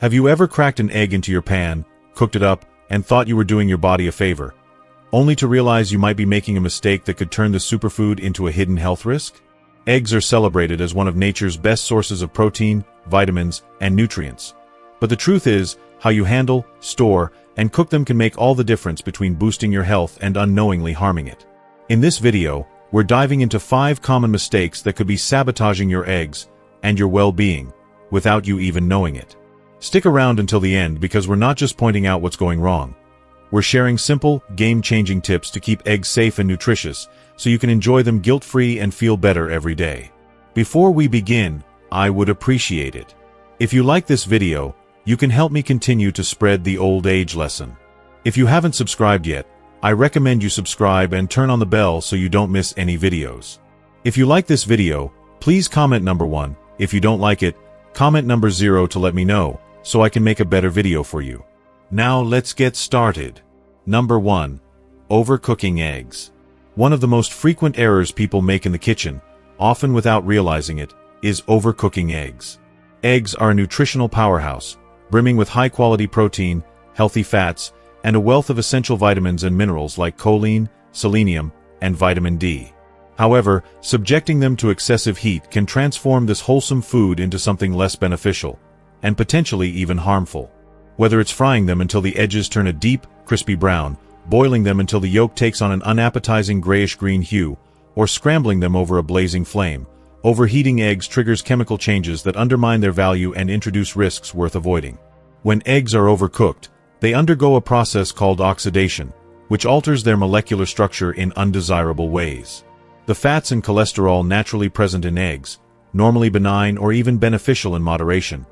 Have you ever cracked an egg into your pan, cooked it up, and thought you were doing your body a favor, only to realize you might be making a mistake that could turn the superfood into a hidden health risk? Eggs are celebrated as one of nature's best sources of protein, vitamins, and nutrients. But the truth is, how you handle, store, and cook them can make all the difference between boosting your health and unknowingly harming it. In this video, we're diving into 5 common mistakes that could be sabotaging your eggs and your well-being without you even knowing it. Stick around until the end because we're not just pointing out what's going wrong. We're sharing simple, game-changing tips to keep eggs safe and nutritious so you can enjoy them guilt-free and feel better every day. Before we begin, I would appreciate it if you like this video. You can help me continue to spread the old age lesson. If you haven't subscribed yet, I recommend you subscribe and turn on the bell so you don't miss any videos. If you like this video, please comment number 1. If you don't like it, comment number 0 to let me know, so I can make a better video for you. Now let's get started. Number 1. Overcooking eggs. One of the most frequent errors people make in the kitchen, often without realizing it, is overcooking eggs. Eggs are a nutritional powerhouse, brimming with high-quality protein, healthy fats, and a wealth of essential vitamins and minerals like choline, selenium, and vitamin D. However, subjecting them to excessive heat can transform this wholesome food into something less beneficial, and potentially even harmful. Whether it's frying them until the edges turn a deep, crispy brown, boiling them until the yolk takes on an unappetizing grayish-green hue, or scrambling them over a blazing flame, overheating eggs triggers chemical changes that undermine their value and introduce risks worth avoiding. When eggs are overcooked, they undergo a process called oxidation, which alters their molecular structure in undesirable ways. The fats and cholesterol naturally present in eggs, normally benign or even beneficial in moderation,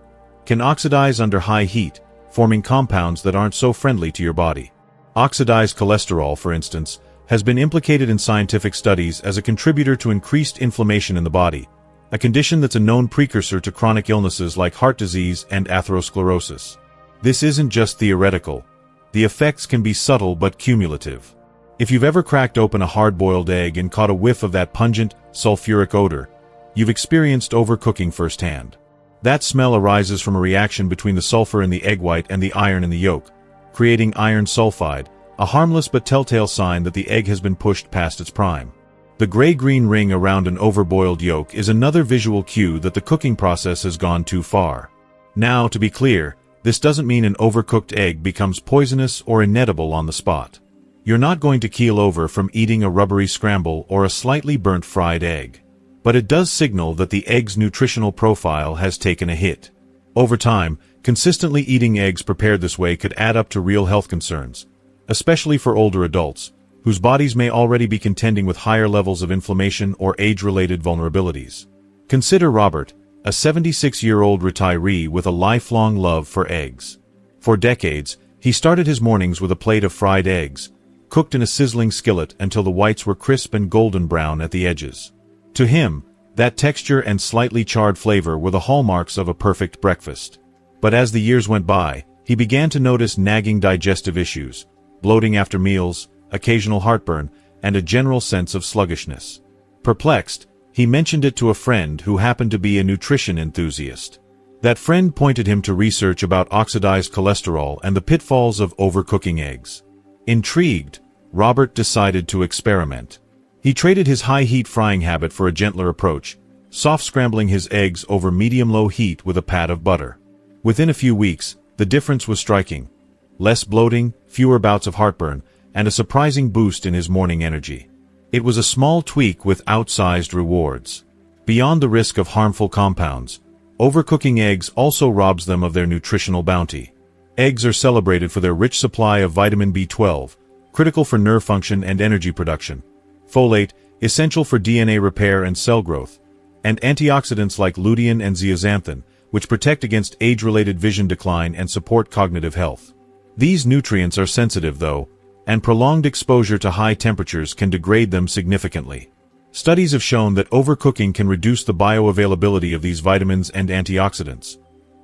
can oxidize under high heat, forming compounds that aren't so friendly to your body. Oxidized cholesterol, for instance, has been implicated in scientific studies as a contributor to increased inflammation in the body, a condition that's a known precursor to chronic illnesses like heart disease and atherosclerosis. This isn't just theoretical. The effects can be subtle but cumulative. If you've ever cracked open a hard-boiled egg and caught a whiff of that pungent, sulfuric odor, you've experienced overcooking firsthand. That smell arises from a reaction between the sulfur in the egg white and the iron in the yolk, creating iron sulfide, a harmless but telltale sign that the egg has been pushed past its prime. The gray-green ring around an overboiled yolk is another visual cue that the cooking process has gone too far. Now, to be clear, this doesn't mean an overcooked egg becomes poisonous or inedible on the spot. You're not going to keel over from eating a rubbery scramble or a slightly burnt fried egg. But it does signal that the egg's nutritional profile has taken a hit. Over time, consistently eating eggs prepared this way could add up to real health concerns, especially for older adults, whose bodies may already be contending with higher levels of inflammation or age-related vulnerabilities. Consider Robert, a 76-year-old retiree with a lifelong love for eggs. For decades, he started his mornings with a plate of fried eggs, cooked in a sizzling skillet until the whites were crisp and golden brown at the edges. To him, that texture and slightly charred flavor were the hallmarks of a perfect breakfast. But as the years went by, he began to notice nagging digestive issues, bloating after meals, occasional heartburn, and a general sense of sluggishness. Perplexed, he mentioned it to a friend who happened to be a nutrition enthusiast. That friend pointed him to research about oxidized cholesterol and the pitfalls of overcooking eggs. Intrigued, Robert decided to experiment. He traded his high-heat frying habit for a gentler approach, soft scrambling his eggs over medium-low heat with a pat of butter. Within a few weeks, the difference was striking. Less bloating, fewer bouts of heartburn, and a surprising boost in his morning energy. It was a small tweak with outsized rewards. Beyond the risk of harmful compounds, overcooking eggs also robs them of their nutritional bounty. Eggs are celebrated for their rich supply of vitamin B12, critical for nerve function and energy production, folate, essential for DNA repair and cell growth, and antioxidants like lutein and zeaxanthin, which protect against age-related vision decline and support cognitive health. These nutrients are sensitive, though, and prolonged exposure to high temperatures can degrade them significantly. Studies have shown that overcooking can reduce the bioavailability of these vitamins and antioxidants,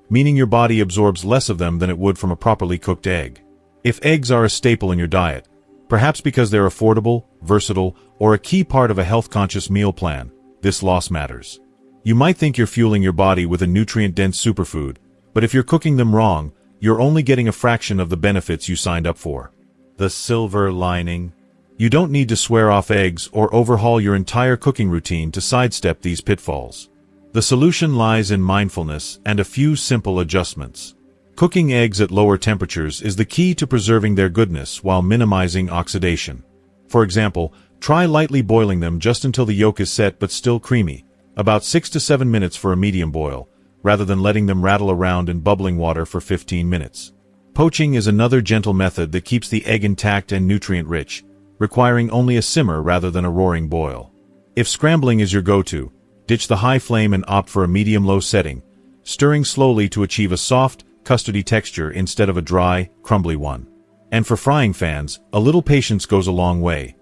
meaning your body absorbs less of them than it would from a properly cooked egg. If eggs are a staple in your diet, perhaps because they're affordable, versatile, or a key part of a health-conscious meal plan, this loss matters. You might think you're fueling your body with a nutrient-dense superfood, But if you're cooking them wrong, you're only getting a fraction of the benefits you signed up for. The silver lining. You don't need to swear off eggs or overhaul your entire cooking routine to sidestep these pitfalls. The solution lies in mindfulness and a few simple adjustments. Cooking eggs at lower temperatures is the key to preserving their goodness while minimizing oxidation. For example, try lightly boiling them just until the yolk is set but still creamy, about 6 to 7 minutes for a medium boil, rather than letting them rattle around in bubbling water for 15 minutes. Poaching is another gentle method that keeps the egg intact and nutrient-rich, requiring only a simmer rather than a roaring boil. If scrambling is your go-to, ditch the high flame and opt for a medium-low setting, stirring slowly to achieve a soft, custardy texture instead of a dry, crumbly one. And for frying fans, a little patience goes a long way.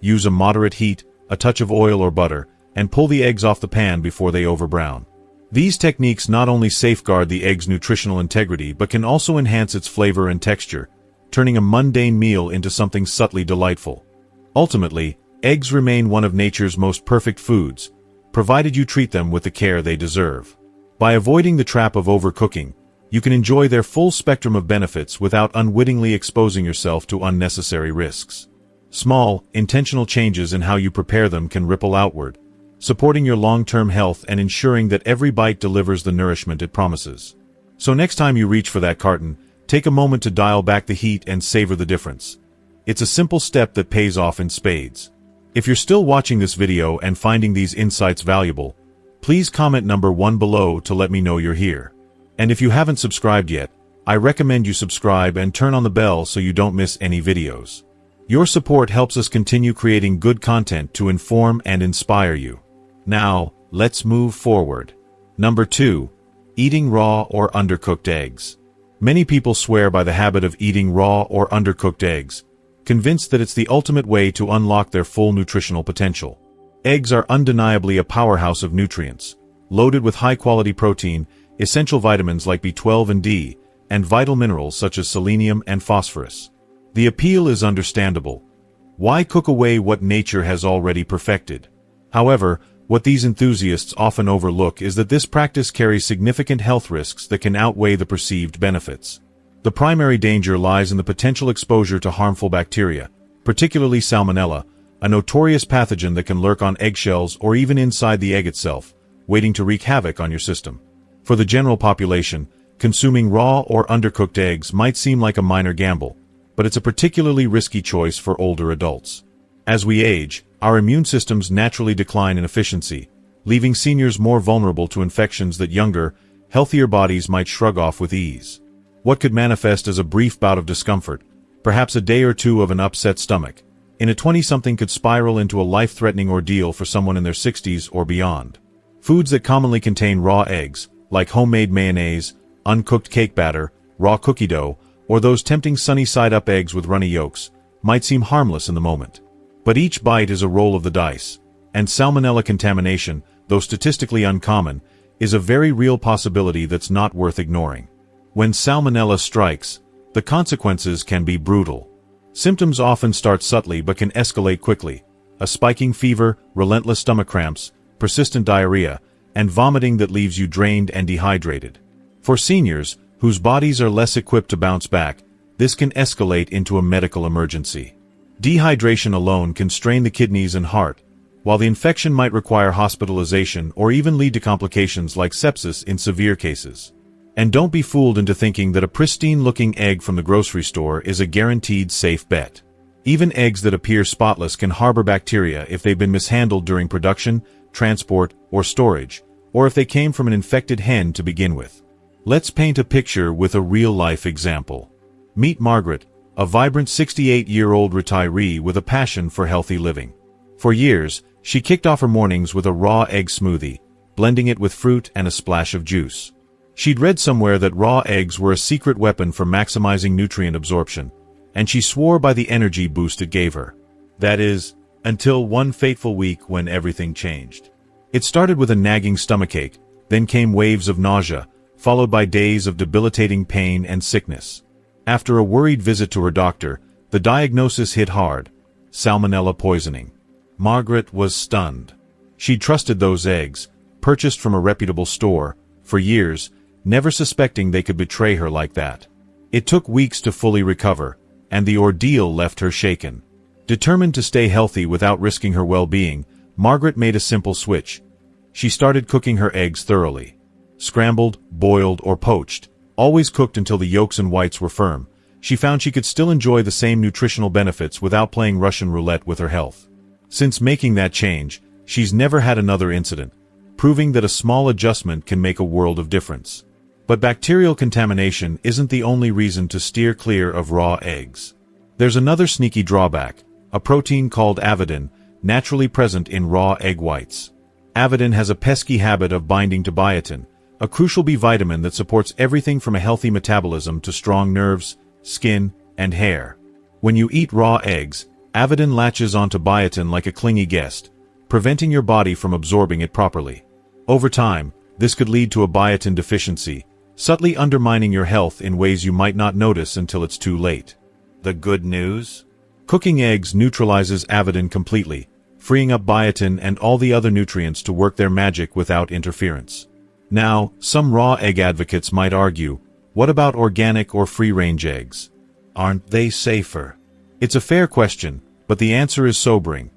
Use a moderate heat, a touch of oil or butter, and pull the eggs off the pan before they overbrown. These techniques not only safeguard the egg's nutritional integrity but can also enhance its flavor and texture, turning a mundane meal into something subtly delightful. Ultimately, eggs remain one of nature's most perfect foods, provided you treat them with the care they deserve. By avoiding the trap of overcooking, you can enjoy their full spectrum of benefits without unwittingly exposing yourself to unnecessary risks. Small, intentional changes in how you prepare them can ripple outward, supporting your long-term health and ensuring that every bite delivers the nourishment it promises. So next time you reach for that carton, take a moment to dial back the heat and savor the difference. It's a simple step that pays off in spades. If you're still watching this video and finding these insights valuable, please comment number 1 below to let me know you're here. And if you haven't subscribed yet, I recommend you subscribe and turn on the bell so you don't miss any videos. Your support helps us continue creating good content to inform and inspire you. Now, let's move forward. Number 2. Eating raw or undercooked eggs. Many people swear by the habit of eating raw or undercooked eggs, convinced that it's the ultimate way to unlock their full nutritional potential. Eggs are undeniably a powerhouse of nutrients, loaded with high-quality protein, essential vitamins like B12 and D, and vital minerals such as selenium and phosphorus. The appeal is understandable. Why cook away what nature has already perfected? However, what these enthusiasts often overlook is that this practice carries significant health risks that can outweigh the perceived benefits. The primary danger lies in the potential exposure to harmful bacteria, particularly Salmonella, a notorious pathogen that can lurk on eggshells or even inside the egg itself, waiting to wreak havoc on your system. For the general population, consuming raw or undercooked eggs might seem like a minor gamble, but it's a particularly risky choice for older adults. As we age, our immune systems naturally decline in efficiency, leaving seniors more vulnerable to infections that younger, healthier bodies might shrug off with ease. What could manifest as a brief bout of discomfort, perhaps a day or two of an upset stomach, in a 20-something could spiral into a life-threatening ordeal for someone in their 60s or beyond. Foods that commonly contain raw eggs, like homemade mayonnaise, uncooked cake batter, raw cookie dough, or those tempting sunny-side-up eggs with runny yolks, might seem harmless in the moment. But each bite is a roll of the dice, and Salmonella contamination, though statistically uncommon, is a very real possibility that's not worth ignoring. When Salmonella strikes, the consequences can be brutal. Symptoms often start subtly but can escalate quickly: a spiking fever, relentless stomach cramps, persistent diarrhea, and vomiting that leaves you drained and dehydrated. For seniors, whose bodies are less equipped to bounce back, this can escalate into a medical emergency. Dehydration alone can strain the kidneys and heart, while the infection might require hospitalization or even lead to complications like sepsis in severe cases. And don't be fooled into thinking that a pristine-looking egg from the grocery store is a guaranteed safe bet. Even eggs that appear spotless can harbor bacteria if they've been mishandled during production, transport, or storage, or if they came from an infected hen to begin with. Let's paint a picture with a real-life example. Meet Margaret, a vibrant 68-year-old retiree with a passion for healthy living. For years, she kicked off her mornings with a raw egg smoothie, blending it with fruit and a splash of juice. She'd read somewhere that raw eggs were a secret weapon for maximizing nutrient absorption, and she swore by the energy boost it gave her. That is, until one fateful week when everything changed. It started with a nagging stomachache, then came waves of nausea, followed by days of debilitating pain and sickness. After a worried visit to her doctor, the diagnosis hit hard: Salmonella poisoning. Margaret was stunned. She'd trusted those eggs, purchased from a reputable store, for years, never suspecting they could betray her like that. It took weeks to fully recover, and the ordeal left her shaken. Determined to stay healthy without risking her well-being, Margaret made a simple switch. She started cooking her eggs thoroughly. Scrambled, boiled, or poached, always cooked until the yolks and whites were firm. She found she could still enjoy the same nutritional benefits without playing Russian roulette with her health. Since making that change, she's never had another incident, proving that a small adjustment can make a world of difference. But bacterial contamination isn't the only reason to steer clear of raw eggs. There's another sneaky drawback, a protein called avidin, naturally present in raw egg whites. Avidin has a pesky habit of binding to biotin, a crucial B vitamin that supports everything from a healthy metabolism to strong nerves, skin, and hair. When you eat raw eggs, avidin latches onto biotin like a clingy guest, preventing your body from absorbing it properly. Over time, this could lead to a biotin deficiency, subtly undermining your health in ways you might not notice until it's too late. The good news? Cooking eggs neutralizes avidin completely, freeing up biotin and all the other nutrients to work their magic without interference. Now, some raw egg advocates might argue, what about organic or free-range eggs? Aren't they safer? It's a fair question, but the answer is sobering.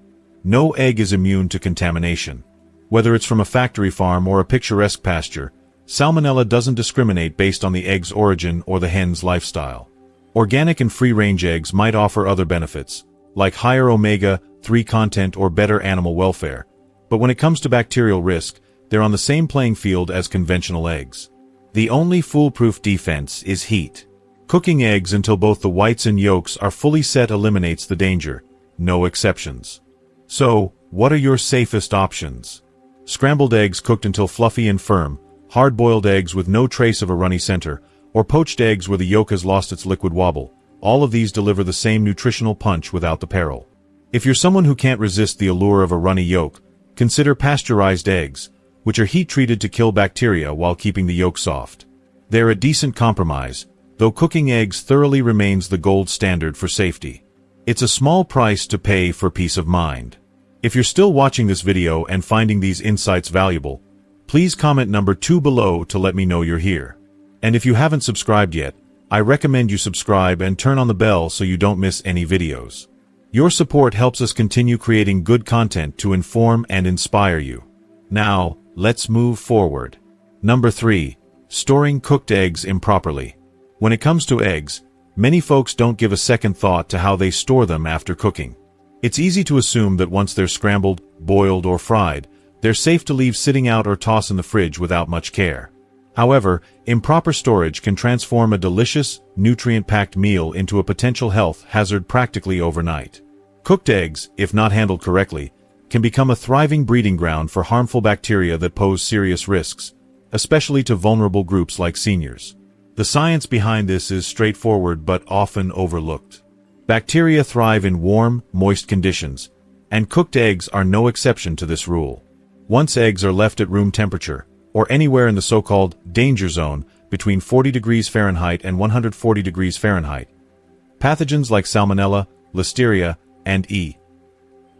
No egg is immune to contamination. Whether it's from a factory farm or a picturesque pasture, Salmonella doesn't discriminate based on the egg's origin or the hen's lifestyle. Organic and free-range eggs might offer other benefits, like higher omega-3 content or better animal welfare, but when it comes to bacterial risk, they're on the same playing field as conventional eggs. The only foolproof defense is heat. Cooking eggs until both the whites and yolks are fully set eliminates the danger, no exceptions. So, what are your safest options? Scrambled eggs cooked until fluffy and firm, hard-boiled eggs with no trace of a runny center, or poached eggs where the yolk has lost its liquid wobble. All of these deliver the same nutritional punch without the peril. If you're someone who can't resist the allure of a runny yolk, consider pasteurized eggs, which are heat-treated to kill bacteria while keeping the yolk soft. They're a decent compromise, though cooking eggs thoroughly remains the gold standard for safety. It's a small price to pay for peace of mind. If you're still watching this video and finding these insights valuable, please comment number 2 below to let me know you're here. And if you haven't subscribed yet, I recommend you subscribe and turn on the bell so you don't miss any videos. Your support helps us continue creating good content to inform and inspire you. Now, let's move forward. Number 3. Storing cooked eggs improperly. When it comes to eggs, many folks don't give a second thought to how they store them after cooking. It's easy to assume that once they're scrambled, boiled, or fried, they're safe to leave sitting out or toss in the fridge without much care. However, improper storage can transform a delicious, nutrient-packed meal into a potential health hazard practically overnight. Cooked eggs, if not handled correctly, can become a thriving breeding ground for harmful bacteria that pose serious risks, especially to vulnerable groups like seniors. The science behind this is straightforward but often overlooked. Bacteria thrive in warm, moist conditions, and cooked eggs are no exception to this rule. Once eggs are left at room temperature, or anywhere in the so-called danger zone between 40 degrees Fahrenheit and 140 degrees Fahrenheit, pathogens like Salmonella, Listeria, and E.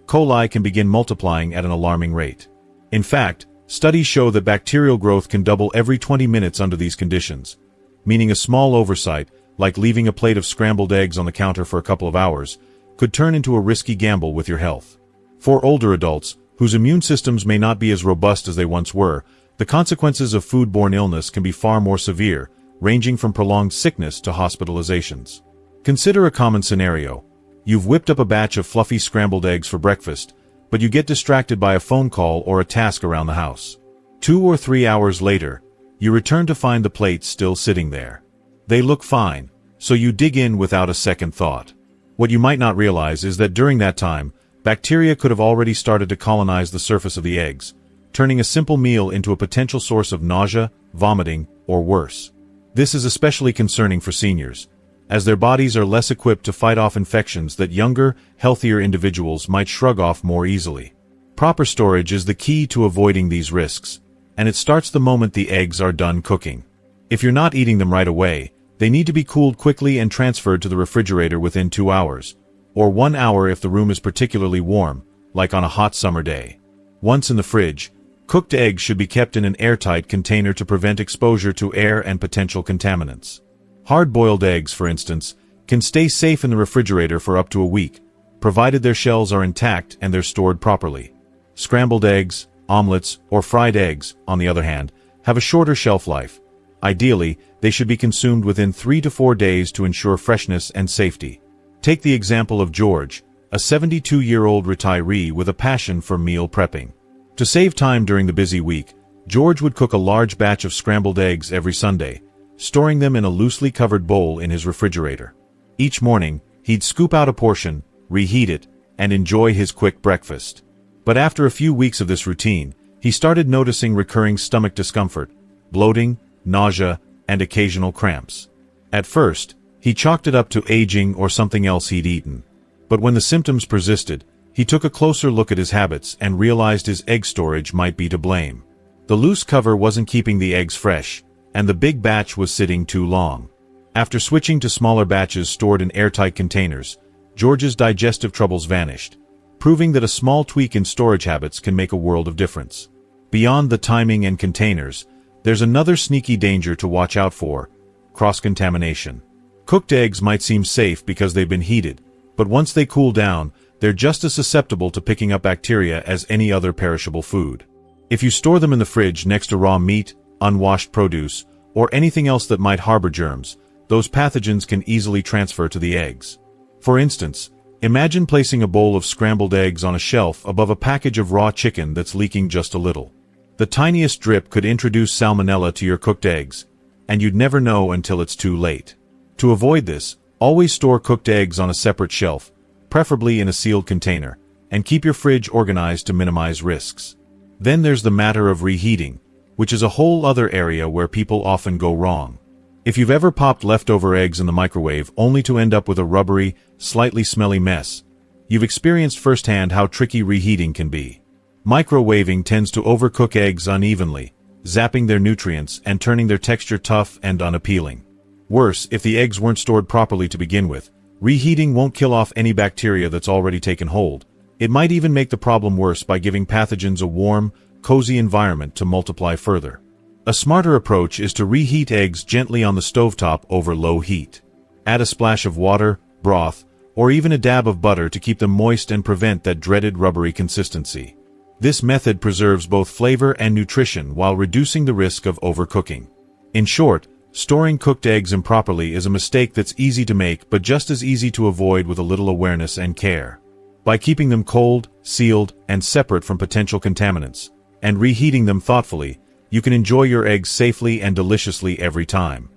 coli can begin multiplying at an alarming rate. In fact, studies show that bacterial growth can double every 20 minutes under these conditions, meaning a small oversight, like leaving a plate of scrambled eggs on the counter for a couple of hours, could turn into a risky gamble with your health. For older adults, whose immune systems may not be as robust as they once were, the consequences of foodborne illness can be far more severe, ranging from prolonged sickness to hospitalizations. Consider a common scenario. You've whipped up a batch of fluffy scrambled eggs for breakfast, but you get distracted by a phone call or a task around the house. 2 or 3 hours later, you return to find the plates still sitting there. They look fine, so you dig in without a second thought. What you might not realize is that during that time, bacteria could have already started to colonize the surface of the eggs, turning a simple meal into a potential source of nausea, vomiting, or worse. This is especially concerning for seniors, as their bodies are less equipped to fight off infections that younger, healthier individuals might shrug off more easily. Proper storage is the key to avoiding these risks, and it starts the moment the eggs are done cooking. If you're not eating them right away, they need to be cooled quickly and transferred to the refrigerator within 2 hours, or 1 hour if the room is particularly warm, like on a hot summer day. Once in the fridge, Cooked eggs should be kept in an airtight container to prevent exposure to air and potential contaminants. Hard-boiled eggs, for instance, can stay safe in the refrigerator for up to a week, provided their shells are intact and they're stored properly. Scrambled eggs, omelets, or fried eggs, on the other hand, have a shorter shelf life. Ideally, they should be consumed within 3 to 4 days to ensure freshness and safety. Take the example of George, a 72-year-old retiree with a passion for meal prepping. To save time during the busy week, George would cook a large batch of scrambled eggs every Sunday, storing them in a loosely covered bowl in his refrigerator. Each morning, he'd scoop out a portion, reheat it, and enjoy his quick breakfast. But after a few weeks of this routine, he started noticing recurring stomach discomfort, bloating, nausea, and occasional cramps. At first, he chalked it up to aging or something else he'd eaten. But when the symptoms persisted, he took a closer look at his habits and realized his egg storage might be to blame. The loose cover wasn't keeping the eggs fresh, and the big batch was sitting too long. After switching to smaller batches stored in airtight containers, George's digestive troubles vanished, proving that a small tweak in storage habits can make a world of difference. Beyond the timing and containers, there's another sneaky danger to watch out for: cross-contamination. Cooked eggs might seem safe because they've been heated, but once they cool down, they're just as susceptible to picking up bacteria as any other perishable food. If you store them in the fridge next to raw meat, unwashed produce, or anything else that might harbor germs, those pathogens can easily transfer to the eggs. For instance, imagine placing a bowl of scrambled eggs on a shelf above a package of raw chicken that's leaking just a little. The tiniest drip could introduce salmonella to your cooked eggs, and you'd never know until it's too late. To avoid this, always store cooked eggs on a separate shelf, preferably in a sealed container, and keep your fridge organized to minimize risks. Then there's the matter of reheating, which is a whole other area where people often go wrong. If you've ever popped leftover eggs in the microwave only to end up with a rubbery, slightly smelly mess, you've experienced firsthand how tricky reheating can be. Microwaving tends to overcook eggs unevenly, zapping their nutrients and turning their texture tough and unappealing. Worse, if the eggs weren't stored properly to begin with, reheating won't kill off any bacteria that's already taken hold. It might even make the problem worse by giving pathogens a warm, cozy environment to multiply further. A smarter approach is to reheat eggs gently on the stovetop over low heat. Add a splash of water, broth, or even a dab of butter to keep them moist and prevent that dreaded rubbery consistency. This method preserves both flavor and nutrition while reducing the risk of overcooking. In short, storing cooked eggs improperly is a mistake that's easy to make but just as easy to avoid with a little awareness and care. By keeping them cold, sealed, and separate from potential contaminants, and reheating them thoughtfully, you can enjoy your eggs safely and deliciously every time.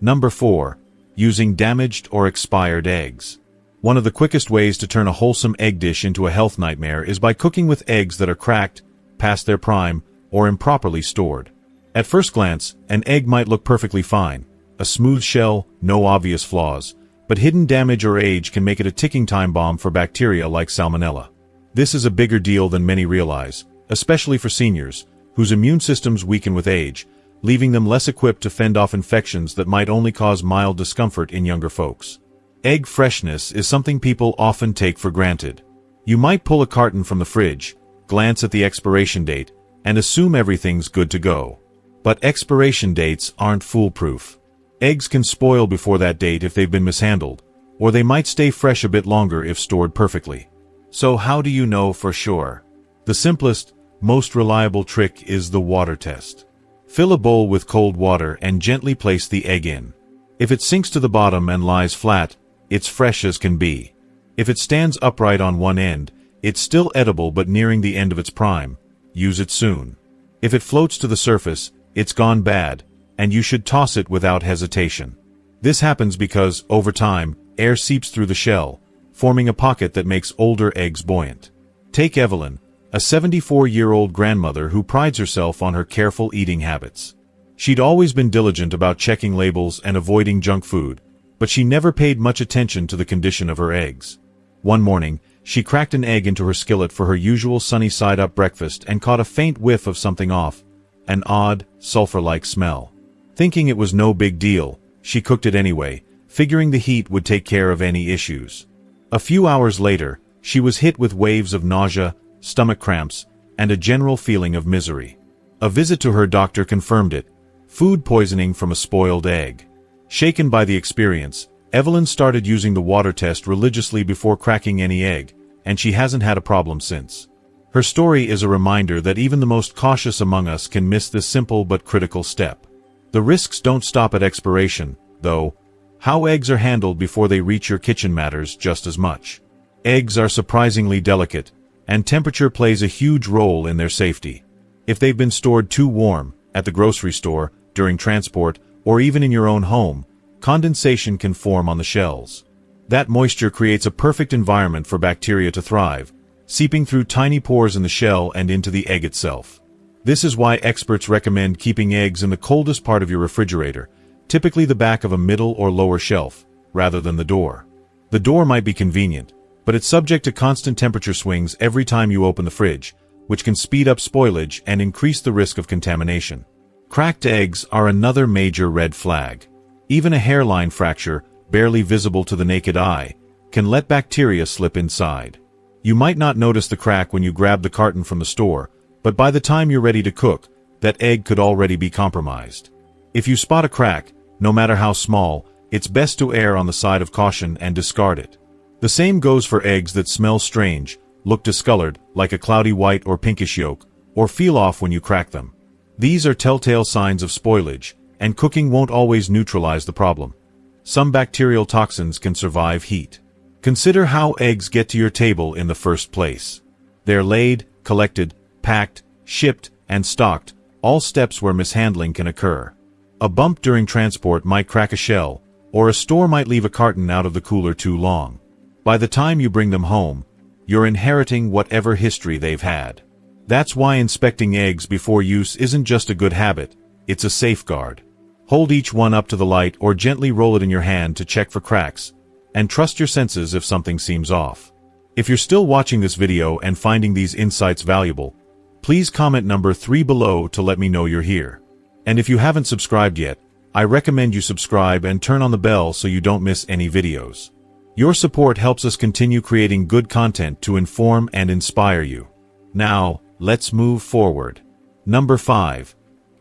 Number 4. Using damaged or expired eggs. One of the quickest ways to turn a wholesome egg dish into a health nightmare is by cooking with eggs that are cracked, past their prime, or improperly stored. At first glance, an egg might look perfectly fine, a smooth shell, no obvious flaws, but hidden damage or age can make it a ticking time bomb for bacteria like salmonella. This is a bigger deal than many realize, especially for seniors, whose immune systems weaken with age, leaving them less equipped to fend off infections that might only cause mild discomfort in younger folks. Egg freshness is something people often take for granted. You might pull a carton from the fridge, glance at the expiration date, and assume everything's good to go. But expiration dates aren't foolproof. Eggs can spoil before that date if they've been mishandled, or they might stay fresh a bit longer if stored perfectly. So how do you know for sure? The simplest, most reliable trick is the water test. Fill a bowl with cold water and gently place the egg in. If it sinks to the bottom and lies flat, it's fresh as can be. If it stands upright on one end, it's still edible but nearing the end of its prime. Use it soon. If it floats to the surface, it's gone bad, and you should toss it without hesitation. This happens because, over time, air seeps through the shell, forming a pocket that makes older eggs buoyant. Take Evelyn, a 74-year-old grandmother who prides herself on her careful eating habits. She'd always been diligent about checking labels and avoiding junk food, but she never paid much attention to the condition of her eggs. One morning, she cracked an egg into her skillet for her usual sunny-side-up breakfast and caught a faint whiff of something off, an odd, sulfur-like smell. Thinking it was no big deal, she cooked it anyway, figuring the heat would take care of any issues. A few hours later, she was hit with waves of nausea, stomach cramps, and a general feeling of misery. A visit to her doctor confirmed it: food poisoning from a spoiled egg. Shaken by the experience, Evelyn started using the water test religiously before cracking any egg, and she hasn't had a problem since. Her story is a reminder that even the most cautious among us can miss this simple but critical step. The risks don't stop at expiration, though. How eggs are handled before they reach your kitchen matters just as much. Eggs are surprisingly delicate, and temperature plays a huge role in their safety. If they've been stored too warm, at the grocery store, during transport, or even in your own home, condensation can form on the shells. That moisture creates a perfect environment for bacteria to thrive, seeping through tiny pores in the shell and into the egg itself. This is why experts recommend keeping eggs in the coldest part of your refrigerator, typically the back of a middle or lower shelf, rather than the door. The door might be convenient, but it's subject to constant temperature swings every time you open the fridge, which can speed up spoilage and increase the risk of contamination. Cracked eggs are another major red flag. Even a hairline fracture, barely visible to the naked eye, can let bacteria slip inside. You might not notice the crack when you grab the carton from the store, but by the time you're ready to cook, that egg could already be compromised. If you spot a crack, no matter how small, it's best to err on the side of caution and discard it. The same goes for eggs that smell strange, look discolored, like a cloudy white or pinkish yolk, or feel off when you crack them. These are telltale signs of spoilage, and cooking won't always neutralize the problem. Some bacterial toxins can survive heat. Consider how eggs get to your table in the first place. They're laid, collected, packed, shipped, and stocked, all steps where mishandling can occur. A bump during transport might crack a shell, or a store might leave a carton out of the cooler too long. By the time you bring them home, you're inheriting whatever history they've had. That's why inspecting eggs before use isn't just a good habit, it's a safeguard. Hold each one up to the light or gently roll it in your hand to check for cracks, and trust your senses if something seems off. If you're still watching this video and finding these insights valuable, please comment number 3 below to let me know you're here. And if you haven't subscribed yet, I recommend you subscribe and turn on the bell so you don't miss any videos. Your support helps us continue creating good content to inform and inspire you. Now, let's move forward. Number 5.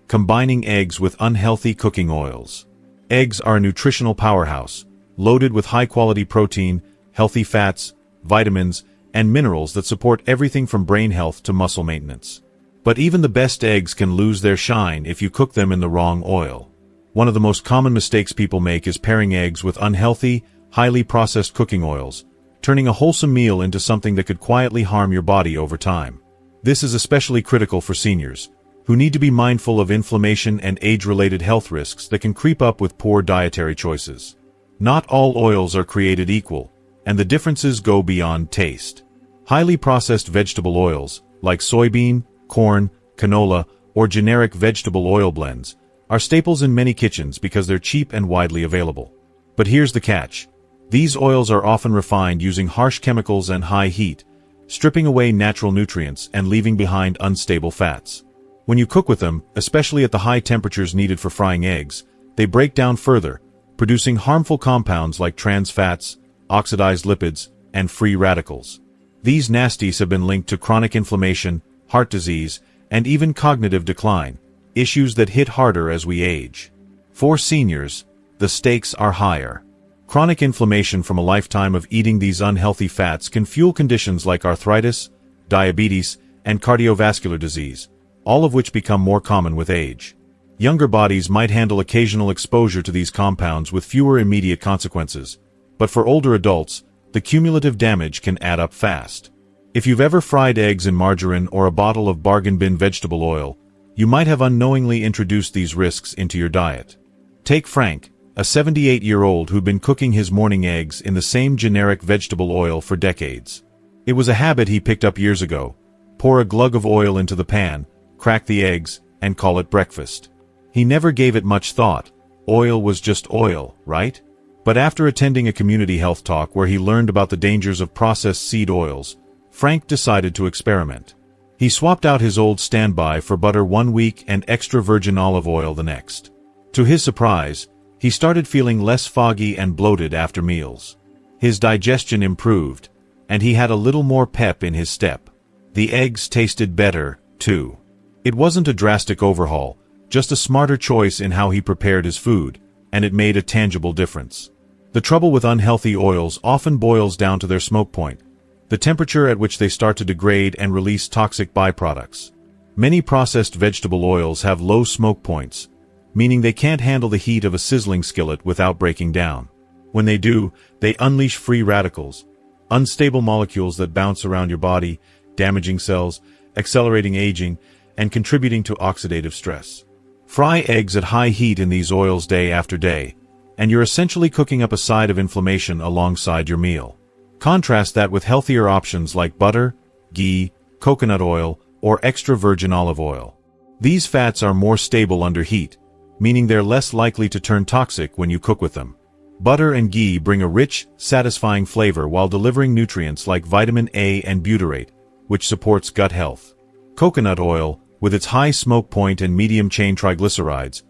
Combining eggs with unhealthy cooking oils. Eggs are a nutritional powerhouse, loaded with high-quality protein, healthy fats, vitamins, and minerals that support everything from brain health to muscle maintenance. But even the best eggs can lose their shine if you cook them in the wrong oil. One of the most common mistakes people make is pairing eggs with unhealthy, highly processed cooking oils, turning a wholesome meal into something that could quietly harm your body over time. This is especially critical for seniors, who need to be mindful of inflammation and age-related health risks that can creep up with poor dietary choices. Not all oils are created equal, and the differences go beyond taste. Highly processed vegetable oils, like soybean, corn, canola, or generic vegetable oil blends, are staples in many kitchens because they're cheap and widely available. But here's the catch. These oils are often refined using harsh chemicals and high heat, stripping away natural nutrients and leaving behind unstable fats. When you cook with them, especially at the high temperatures needed for frying eggs, they break down further, producing harmful compounds like trans fats, oxidized lipids, and free radicals. These nasties have been linked to chronic inflammation, heart disease, and even cognitive decline, issues that hit harder as we age. For seniors, the stakes are higher. Chronic inflammation from a lifetime of eating these unhealthy fats can fuel conditions like arthritis, diabetes, and cardiovascular disease, all of which become more common with age. Younger bodies might handle occasional exposure to these compounds with fewer immediate consequences, but for older adults, the cumulative damage can add up fast. If you've ever fried eggs in margarine or a bottle of bargain bin vegetable oil, you might have unknowingly introduced these risks into your diet. Take Frank, a 78-year-old who'd been cooking his morning eggs in the same generic vegetable oil for decades. It was a habit he picked up years ago: pour a glug of oil into the pan, crack the eggs, and call it breakfast. He never gave it much thought. Oil was just oil, right? But after attending a community health talk where he learned about the dangers of processed seed oils, Frank decided to experiment. He swapped out his old standby for butter 1 week and extra virgin olive oil the next. To his surprise, he started feeling less foggy and bloated after meals. His digestion improved, and he had a little more pep in his step. The eggs tasted better, too. It wasn't a drastic overhaul, just a smarter choice in how he prepared his food, and it made a tangible difference. The trouble with unhealthy oils often boils down to their smoke point, the temperature at which they start to degrade and release toxic byproducts. Many processed vegetable oils have low smoke points, meaning they can't handle the heat of a sizzling skillet without breaking down. When they do, they unleash free radicals, unstable molecules that bounce around your body, damaging cells, accelerating aging, and contributing to oxidative stress. Fry eggs at high heat in these oils day after day, and you're essentially cooking up a side of inflammation alongside your meal. Contrast that with healthier options like butter, ghee, coconut oil, or extra virgin olive oil. These fats are more stable under heat, meaning they're less likely to turn toxic when you cook with them. Butter and ghee bring a rich, satisfying flavor while delivering nutrients like vitamin A and butyrate, which supports gut health. Coconut oil, with its high smoke point and medium-chain triglycerides,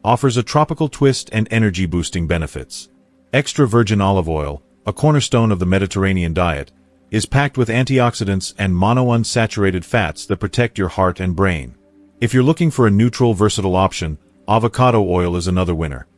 offers a tropical twist and energy-boosting benefits. Extra virgin olive oil, a cornerstone of the Mediterranean diet, is packed with antioxidants and monounsaturated fats that protect your heart and brain. If you're looking for a neutral, versatile option, avocado oil is another winner.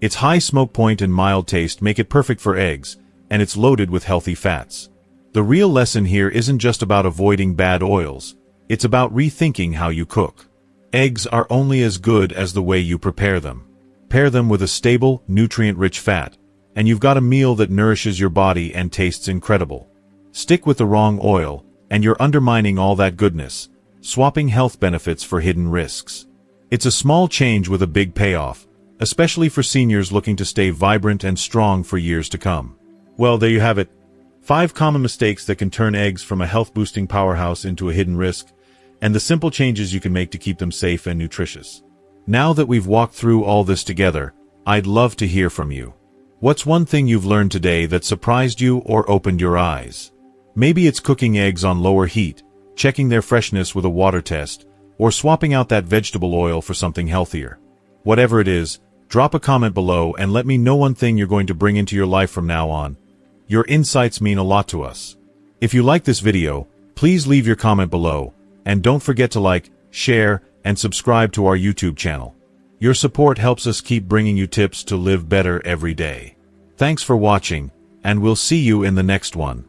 Its high smoke point and mild taste make it perfect for eggs, and it's loaded with healthy fats. The real lesson here isn't just about avoiding bad oils, it's about rethinking how you cook. Eggs are only as good as the way you prepare them. Pair them with a stable, nutrient-rich fat, and you've got a meal that nourishes your body and tastes incredible. Stick with the wrong oil, and you're undermining all that goodness, swapping health benefits for hidden risks. It's a small change with a big payoff, especially for seniors looking to stay vibrant and strong for years to come. Well, there you have it. 5 common mistakes that can turn eggs from a health-boosting powerhouse into a hidden risk, and the simple changes you can make to keep them safe and nutritious. Now that we've walked through all this together, I'd love to hear from you. What's one thing you've learned today that surprised you or opened your eyes? Maybe it's cooking eggs on lower heat, checking their freshness with a water test, or swapping out that vegetable oil for something healthier. Whatever it is, drop a comment below and let me know one thing you're going to bring into your life from now on. Your insights mean a lot to us. If you like this video, please leave your comment below, and don't forget to like, share, and subscribe to our YouTube channel. Your support helps us keep bringing you tips to live better every day. Thanks for watching, and we'll see you in the next one.